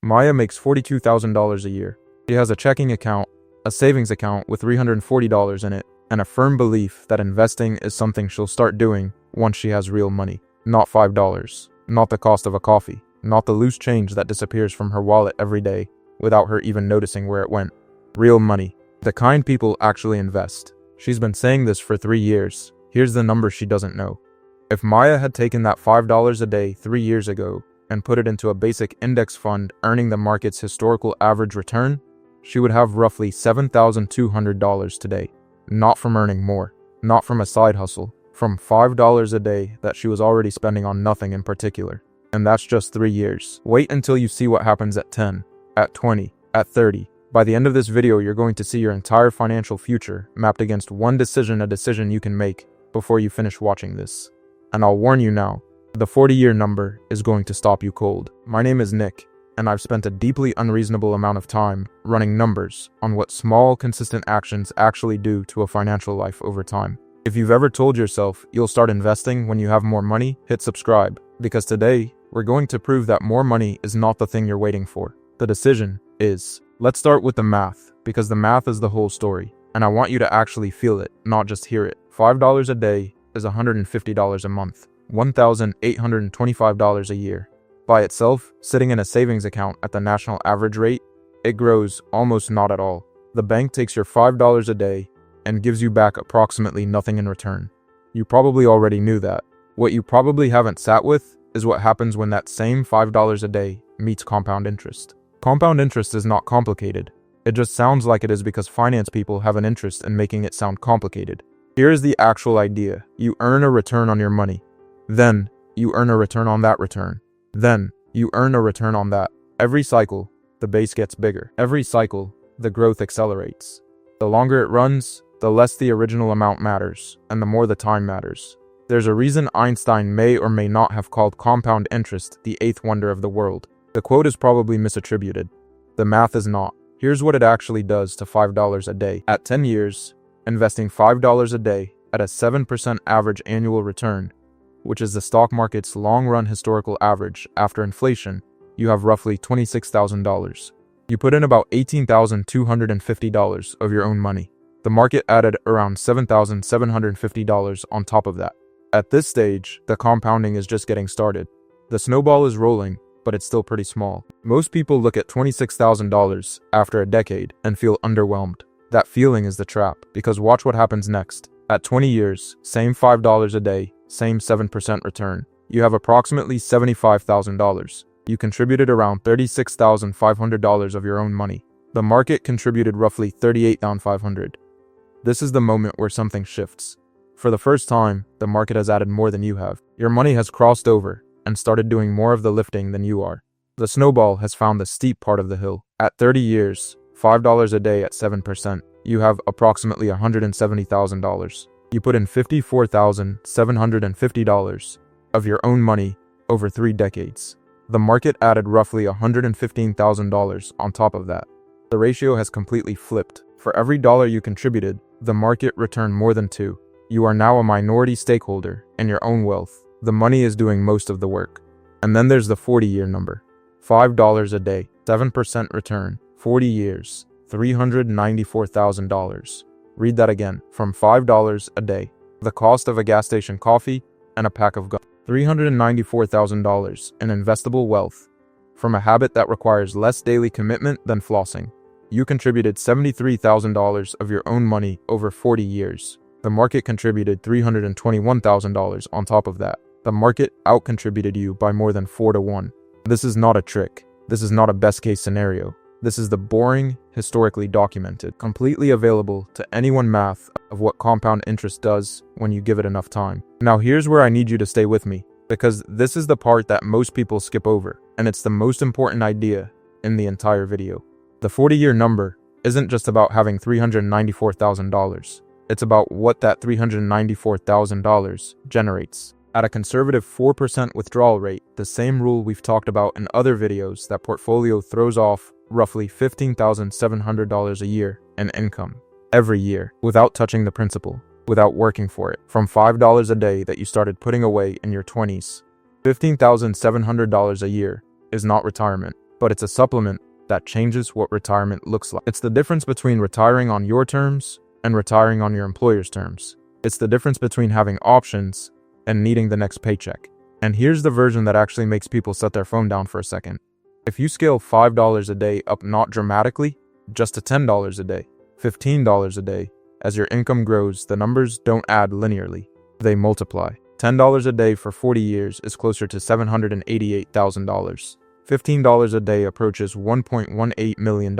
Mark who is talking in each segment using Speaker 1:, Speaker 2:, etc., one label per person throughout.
Speaker 1: Maya makes $42,000 a year. She has a checking account, a savings account with $340 in it, and a firm belief that investing is something she'll start doing once she has real money. Not $5, not the cost of a coffee, not the loose change that disappears from her wallet every day without her even noticing where it went. Real money. The kind people actually invest. She's been saying this for 3 years. Here's the number she doesn't know. If Maya had taken that $5 a day 3 years ago and put it into a basic index fund earning the market's historical average return, she would have roughly $7,200 today. Not from earning more, not from a side hustle, from $5 a day that she was already spending on nothing in particular. And that's just 3 years. Wait until you see what happens at 10, at 20, at 30. By the end of this video, you're going to see your entire financial future mapped against one decision, a decision you can make before you finish watching this. And I'll warn you now, the 40-year number is going to stop you cold. My name is Nick, and I've spent a deeply unreasonable amount of time running numbers on what small, consistent actions actually do to a financial life over time. If you've ever told yourself you'll start investing when you have more money, hit subscribe, because today we're going to prove that more money is not the thing you're waiting for. The decision is. Let's start with the math, because the math is the whole story, and I want you to actually feel it, not just hear it. $5 a day is $150 a month, $1,825 a year. By itself, sitting in a savings account at the national average rate, it grows almost not at all. The bank takes your $5 a day and gives you back approximately nothing in return. You probably already knew that. What you probably haven't sat with is what happens when that same $5 a day meets compound interest. Compound interest is not complicated. It just sounds like it is because finance people have an interest in making it sound complicated. Here is the actual idea. You earn a return on your money. Then, you earn a return on that return. Then, you earn a return on that. Every cycle, the base gets bigger. Every cycle, the growth accelerates. The longer it runs, the less the original amount matters, and the more the time matters. There's a reason Einstein may or may not have called compound interest the eighth wonder of the world. The quote is probably misattributed. The math is not. Here's what it actually does to $5 a day. At 10 years, investing $5 a day at a 7% average annual return, which is the stock market's long-run historical average after inflation, you have roughly $26,000. You put in about $18,250 of your own money. The market added around $7,750 on top of that. At this stage, the compounding is just getting started. The snowball is rolling, but it's still pretty small. Most people look at $26,000 after a decade and feel underwhelmed. That feeling is the trap, because watch what happens next. At 20 years, same $5 a day, same 7% return. You have approximately $75,000. You contributed around $36,500 of your own money. The market contributed roughly $38,500. This is the moment where something shifts. For the first time, the market has added more than you have. Your money has crossed over and started doing more of the lifting than you are. The snowball has found the steep part of the hill. At 30 years, $5 a day at 7%, you have approximately $170,000. You put in $54,750 of your own money over 3 decades. The market added roughly $115,000 on top of that. The ratio has completely flipped. For every dollar you contributed, the market returned more than 2. You are now a minority stakeholder in your own wealth. The money is doing most of the work. And then there's the 40-year number. $5 a day, 7% return, 40 years, $394,000. Read that again. From $5 a day, the cost of a gas station coffee and a pack of gum. $394,000 in investable wealth from a habit that requires less daily commitment than flossing. You contributed $73,000 of your own money over 40 years. The market contributed $321,000 on top of that. The market out-contributed you by more than 4 to 1. This is not a trick. This is not a best-case scenario. This is the boring, historically documented, completely available to anyone math of what compound interest does when you give it enough time. Now here's where I need you to stay with me, because this is the part that most people skip over, and it's the most important idea in the entire video. The 40-year number isn't just about having $394,000. It's about what that $394,000 generates. At a conservative 4% withdrawal rate, the same rule we've talked about in other videos, that portfolio throws off roughly $15,700 a year in income every year without touching the principal, without working for it. From $5 a day that you started putting away in your 20s, $15,700 a year is not retirement. but it's a supplement that changes what retirement looks like. It's the difference between retiring on your terms and retiring on your employer's terms. It's the difference between having options and needing the next paycheck. And here's the version that actually makes people set their phone down for a second. If you scale $5 a day up not dramatically, just to $10 a day, $15 a day, as your income grows, the numbers don't add linearly. They multiply. $10 a day for 40 years is closer to $788,000. $15 a day approaches $1.18 million.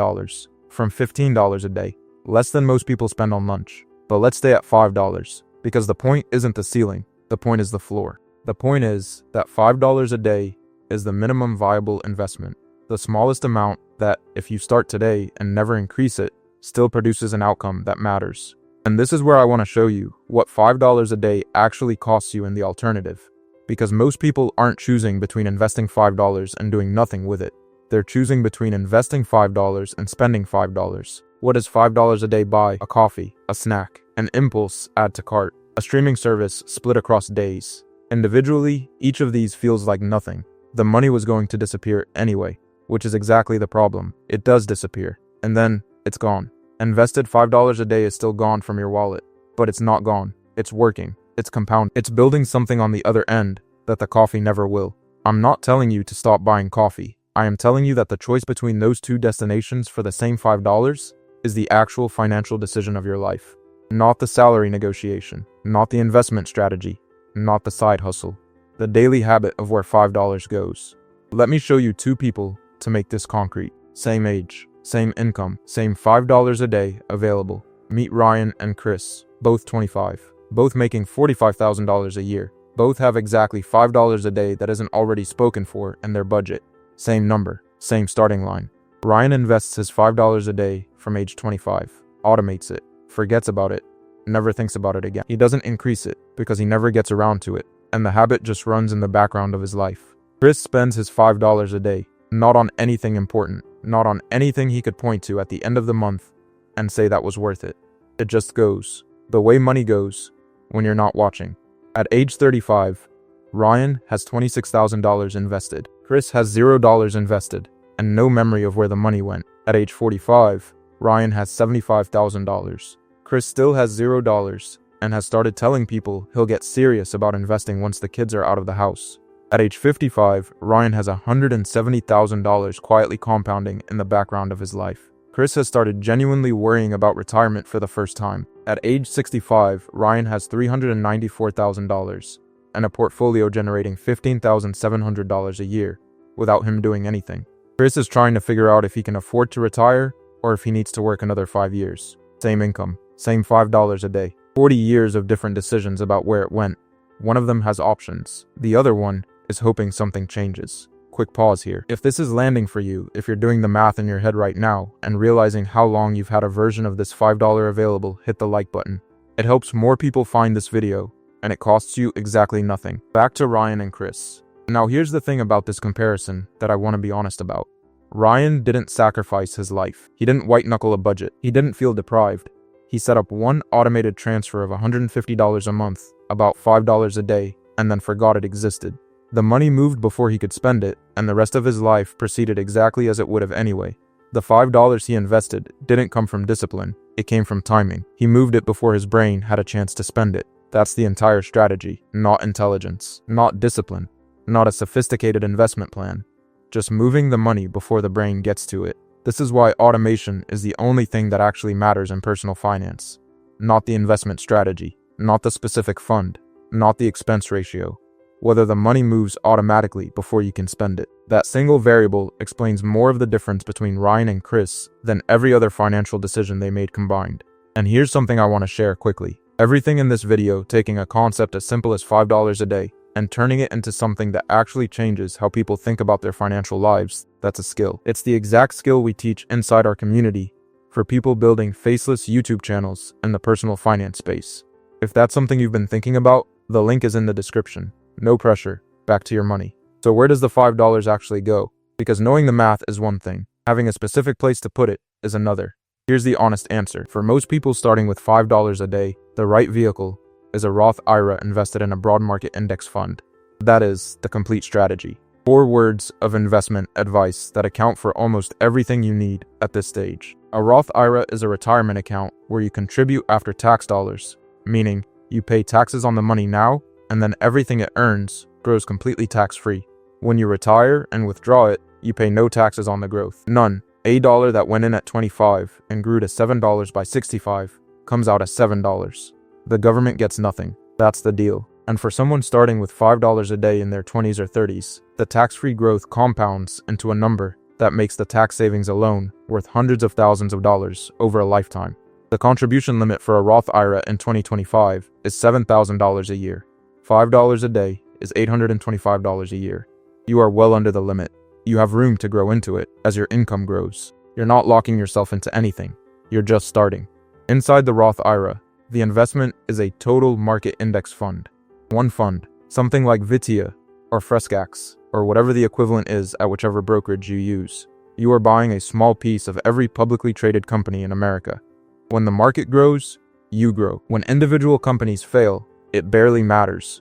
Speaker 1: From $15 a day, less than most people spend on lunch. But let's stay at $5, because the point isn't the ceiling, the point is the floor. The point is that $5 a day is the minimum viable investment, the smallest amount that, if you start today and never increase it, still produces an outcome that matters. And this is where I want to show you what $5 a day actually costs you in the alternative. Because most people aren't choosing between investing $5 and doing nothing with it. They're choosing between investing $5 and spending $5. What does $5 a day buy? A coffee, a snack, an impulse add to cart, a streaming service split across days. Individually, each of these feels like nothing. The money was going to disappear anyway, which is exactly the problem. It does disappear, and then it's gone. Invested $5 a day is still gone from your wallet, but it's not gone. It's working. It's compounding. It's building something on the other end that the coffee never will. I'm not telling you to stop buying coffee. I am telling you that the choice between those two destinations for the same $5 is the actual financial decision of your life. Not the salary negotiation, not the investment strategy, not the side hustle. The daily habit of where $5 goes. Let me show you two people to make this concrete. Same age, same income, same $5 a day available. Meet Ryan and Chris, both 25. Both making $45,000 a year. Both have exactly $5 a day that isn't already spoken for in their budget. Same number, same starting line. Ryan invests his $5 a day from age 25, automates it, forgets about it, never thinks about it again. He doesn't increase it because he never gets around to it, and the habit just runs in the background of his life. Chris spends his $5 a day, not on anything important, not on anything he could point to at the end of the month and say that was worth it. It just goes, the way money goes, when you're not watching. At age 35, Ryan has $26,000 invested. Chris has $0 invested and no memory of where the money went. At age 45, Ryan has $75,000. Chris still has $0 and has started telling people he'll get serious about investing once the kids are out of the house. At age 55, Ryan has $170,000 quietly compounding in the background of his life. Chris has started genuinely worrying about retirement for the first time. At age 65, Ryan has $394,000 and a portfolio generating $15,700 a year without him doing anything. Chris is trying to figure out if he can afford to retire or if he needs to work another 5 years. Same income, same $5 a day. 40 years of different decisions about where it went. One of them has options. The other one is hoping something changes. Quick pause here. If this is landing for you, if you're doing the math in your head right now and realizing how long you've had a version of this $5 available, hit the like button. It helps more people find this video, and it costs you exactly nothing. Back to Ryan and Chris. Now here's the thing about this comparison that I want to be honest about. Ryan didn't sacrifice his life. He didn't white-knuckle a budget. He didn't feel deprived. He set up one automated transfer of $150 a month, about $5 a day, and then forgot it existed. The money moved before he could spend it, and the rest of his life proceeded exactly as it would have anyway. The $5 he invested didn't come from discipline, it came from timing. He moved it before his brain had a chance to spend it. That's the entire strategy, not intelligence, not discipline, not a sophisticated investment plan. Just moving the money before the brain gets to it. This is why automation is the only thing that actually matters in personal finance. Not the investment strategy, not the specific fund, not the expense ratio. Whether the money moves automatically before you can spend it. That single variable explains more of the difference between Ryan and Chris than every other financial decision they made combined. And here's something I want to share quickly. Everything in this video, taking a concept as simple as $5 a day and turning it into something that actually changes how people think about their financial lives, that's a skill. It's the exact skill we teach inside our community for people building faceless YouTube channels in the personal finance space. If that's something you've been thinking about, the link is in the description. No pressure, back to your money. So where does the $5 actually go? Because knowing the math is one thing, having a specific place to put it is another. Here's the honest answer. For most people starting with $5 a day, the right vehicle is a Roth IRA invested in a broad market index fund. That is the complete strategy. 4 words of investment advice that account for almost everything you need at this stage. A Roth IRA is a retirement account where you contribute after tax dollars, meaning you pay taxes on the money now, and then everything it earns grows completely tax-free. When you retire and withdraw it, you pay no taxes on the growth. None. A dollar that went in at 25 and grew to $7 by 65 comes out as $7. The government gets nothing. That's the deal. And for someone starting with $5 a day in their 20s or 30s, the tax-free growth compounds into a number that makes the tax savings alone worth hundreds of thousands of dollars over a lifetime. The contribution limit for a Roth IRA in 2025 is $7,000 a year. $5 a day is $825 a year. You are well under the limit. You have room to grow into it as your income grows. You're not locking yourself into anything. You're just starting. Inside the Roth IRA, the investment is a total market index fund. One fund, something like Vitia or Frescax, or whatever the equivalent is at whichever brokerage you use. You are buying a small piece of every publicly traded company in America. When the market grows, you grow. When individual companies fail, it barely matters,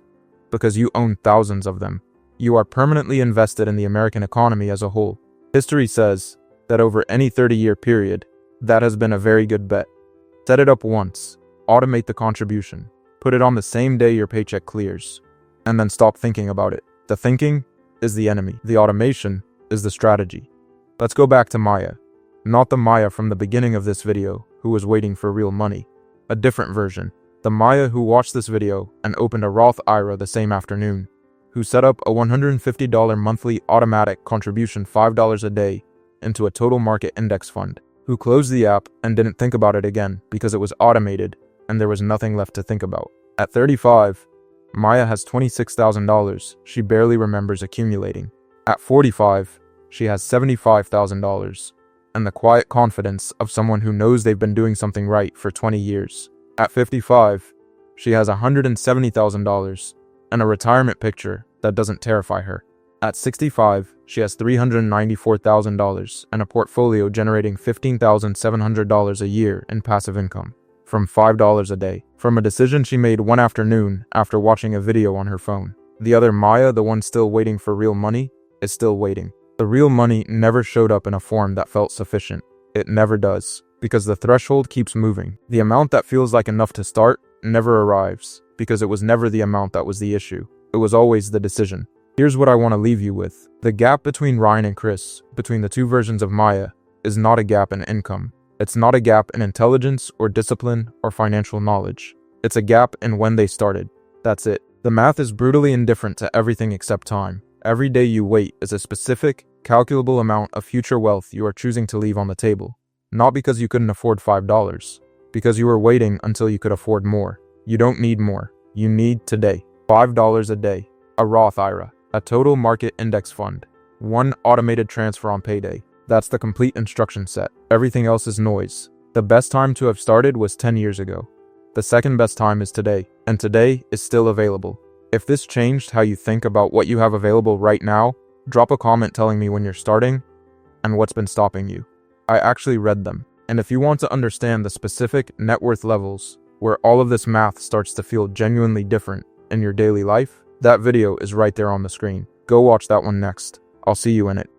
Speaker 1: because you own thousands of them. You are permanently invested in the American economy as a whole. History says that over any 30-year period, that has been a very good bet. Set it up once, automate the contribution, put it on the same day your paycheck clears, and then stop thinking about it. The thinking is the enemy. The automation is the strategy. Let's go back to Maya. Not the Maya from the beginning of this video who was waiting for real money. A different version. The Maya who watched this video and opened a Roth IRA the same afternoon. Who set up a $150 monthly automatic contribution $5 a day into a total market index fund. Who closed the app and didn't think about it again because it was automated and there was nothing left to think about. At 35, Maya has $26,000 she barely remembers accumulating. At 45, she has $75,000 and the quiet confidence of someone who knows they've been doing something right for 20 years. At 55, she has $170,000 and a retirement picture that doesn't terrify her. At 65, she has $394,000 and a portfolio generating $15,700 a year in passive income from $5 a day, from a decision she made one afternoon after watching a video on her phone. The other Maya, the one still waiting for real money, is still waiting. The real money never showed up in a form that felt sufficient. It never does, because the threshold keeps moving. The amount that feels like enough to start never arrives, because it was never the amount that was the issue. It was always the decision. Here's what I want to leave you with. The gap between Ryan and Chris, between the two versions of Maya, is not a gap in income. It's not a gap in intelligence or discipline or financial knowledge. It's a gap in when they started. That's it. The math is brutally indifferent to everything except time. Every day you wait is a specific, calculable amount of future wealth you are choosing to leave on the table. Not because you couldn't afford $5, because you were waiting until you could afford more. You don't need more. You need today. $5 a day. A Roth IRA. A total market index fund. One automated transfer on payday. That's the complete instruction set. Everything else is noise. The best time to have started was 10 years ago. The second best time is today, and today is still available. If this changed how you think about what you have available right now, drop a comment telling me when you're starting and what's been stopping you. I actually read them. And if you want to understand the specific net worth levels where all of this math starts to feel genuinely different in your daily life, that video is right there on the screen. Go watch that one next. I'll see you in it.